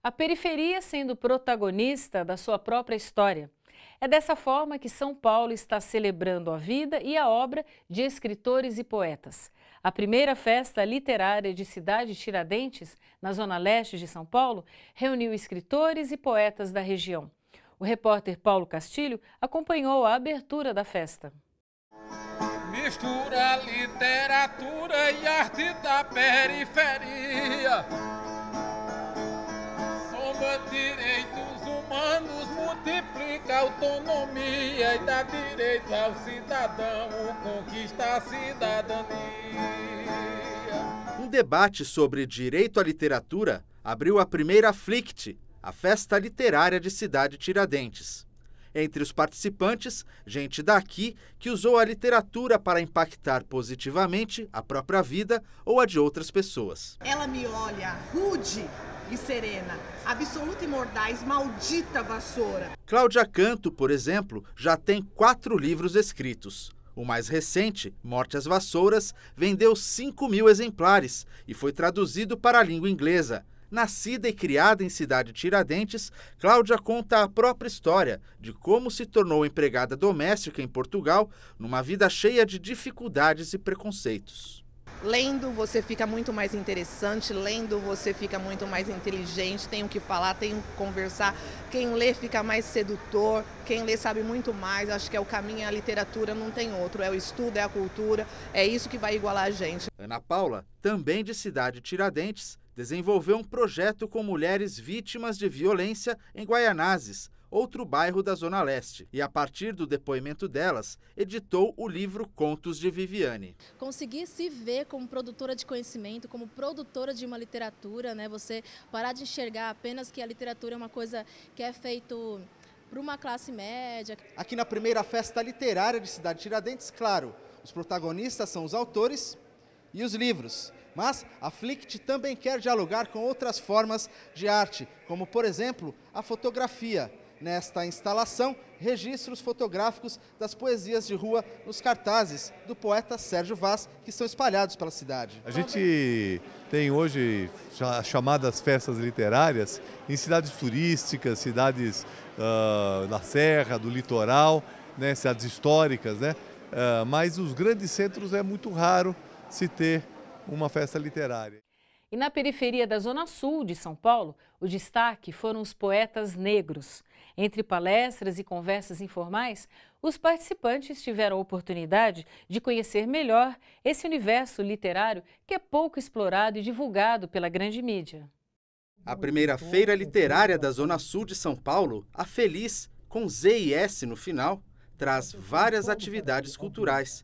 A periferia sendo protagonista da sua própria história. É dessa forma que São Paulo está celebrando a vida e a obra de escritores e poetas. A primeira festa literária de Cidade Tiradentes, na zona leste de São Paulo, reuniu escritores e poetas da região. O repórter Paulo Castilho acompanhou a abertura da festa. Mistura literatura e arte da periferia. Soma direitos humanos, multiplica a autonomia e dá direito ao cidadão, conquista a cidadania. Um debate sobre direito à literatura abriu a primeira FLICT, a Festa Literária de Cidade Tiradentes. Entre os participantes, gente daqui que usou a literatura para impactar positivamente a própria vida ou a de outras pessoas. Ela me olha rude e serena, absoluta e mordaz, maldita vassoura. Cláudia Canto, por exemplo, já tem 4 livros escritos. O mais recente, Morte às Vassouras, vendeu 5.000 exemplares e foi traduzido para a língua inglesa. Nascida e criada em Cidade Tiradentes, Cláudia conta a própria história de como se tornou empregada doméstica em Portugal, numa vida cheia de dificuldades e preconceitos. Lendo você fica muito mais interessante, lendo você fica muito mais inteligente, tem o que falar, tem o que conversar. Quem lê fica mais sedutor, quem lê sabe muito mais. Acho que é o caminho, a literatura não tem outro, é o estudo, é a cultura, é isso que vai igualar a gente. Ana Paula, também de Cidade Tiradentes, desenvolveu um projeto com mulheres vítimas de violência em Guaianazes, outro bairro da Zona Leste. E a partir do depoimento delas, editou o livro Contos de Viviane. Conseguir se ver como produtora de conhecimento, como produtora de uma literatura, né? Você parar de enxergar apenas que a literatura é uma coisa que é feito para uma classe média. Aqui na primeira festa literária de Cidade Tiradentes, claro, os protagonistas são os autores e os livros. Mas a FLICT também quer dialogar com outras formas de arte, como, por exemplo, a fotografia. Nesta instalação, registros fotográficos das poesias de rua nos cartazes do poeta Sérgio Vaz, que estão espalhados pela cidade. A gente tem hoje chamadas festas literárias em cidades turísticas, cidades da Serra, do litoral, né, cidades históricas, né? Mas nos grandes centros é muito raro se ter uma festa literária. E na periferia da Zona Sul de São Paulo, o destaque foram os poetas negros. Entre palestras e conversas informais, os participantes tiveram a oportunidade de conhecer melhor esse universo literário que é pouco explorado e divulgado pela grande mídia. A primeira feira literária da Zona Sul de São Paulo, a Feliz, com Z e S no final, traz várias atividades culturais,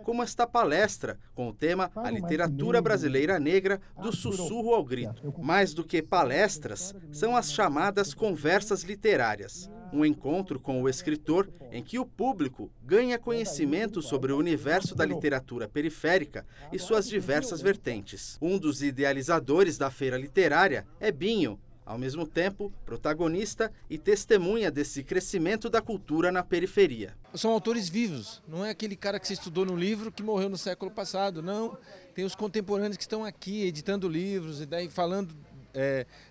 como esta palestra com o tema A Literatura Brasileira Negra, do Sussurro ao Grito. Mais do que palestras, são as chamadas conversas literárias, um encontro com o escritor em que o público ganha conhecimento sobre o universo da literatura periférica e suas diversas vertentes. Um dos idealizadores da feira literária é Binho, ao mesmo tempo, protagonista e testemunha desse crescimento da cultura na periferia. São autores vivos, não é aquele cara que se estudou no livro que morreu no século passado, não. Tem os contemporâneos que estão aqui editando livros e daí falando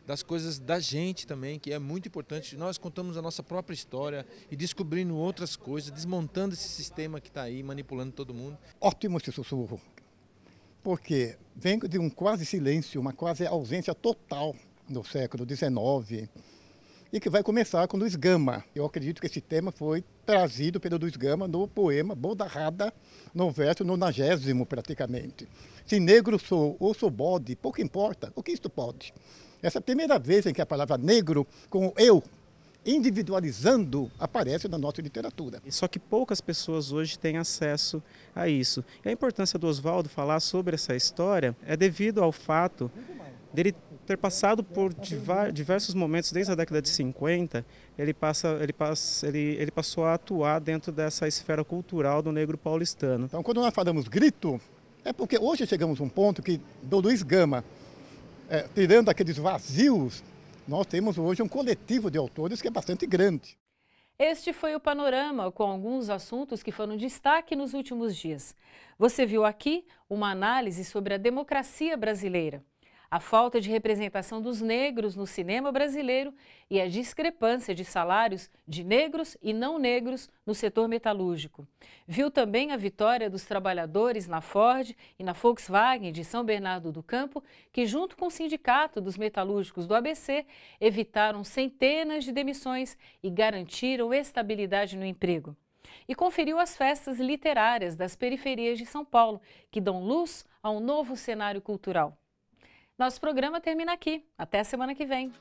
das coisas da gente também, que é muito importante. Nós contamos a nossa própria história e descobrindo outras coisas, desmontando esse sistema que está aí, manipulando todo mundo. Ótimo esse sussurro, porque vem de um quase silêncio, uma quase ausência total no século XIX, e que vai começar com Luiz Gama. Eu acredito que esse tema foi trazido pelo Luiz Gama no poema Bodarrada, no verso 90º praticamente. Se negro sou ou sou bode, pouco importa, o que isto pode? Essa é a primeira vez em que a palavra negro, com o eu, individualizando, aparece na nossa literatura. Só que poucas pessoas hoje têm acesso a isso. E a importância do Oswaldo falar sobre essa história é devido ao fato dele ter passado por diversos momentos, desde a década de 50, ele passou a atuar dentro dessa esfera cultural do negro paulistano. Então, quando nós falamos grito, é porque hoje chegamos a um ponto que, do Luiz Gama, tirando aqueles vazios, nós temos hoje um coletivo de autores que é bastante grande. Este foi o panorama com alguns assuntos que foram destaque nos últimos dias. Você viu aqui uma análise sobre a democracia brasileira. a falta de representação dos negros no cinema brasileiro e a discrepância de salários de negros e não negros no setor metalúrgico. Viu também a vitória dos trabalhadores na Ford e na Volkswagen de São Bernardo do Campo, que junto com o Sindicato dos Metalúrgicos do ABC, evitaram centenas de demissões e garantiram estabilidade no emprego. E conferiu as festas literárias das periferias de São Paulo, que dão luz a um novo cenário cultural. Nosso programa termina aqui. Até a semana que vem.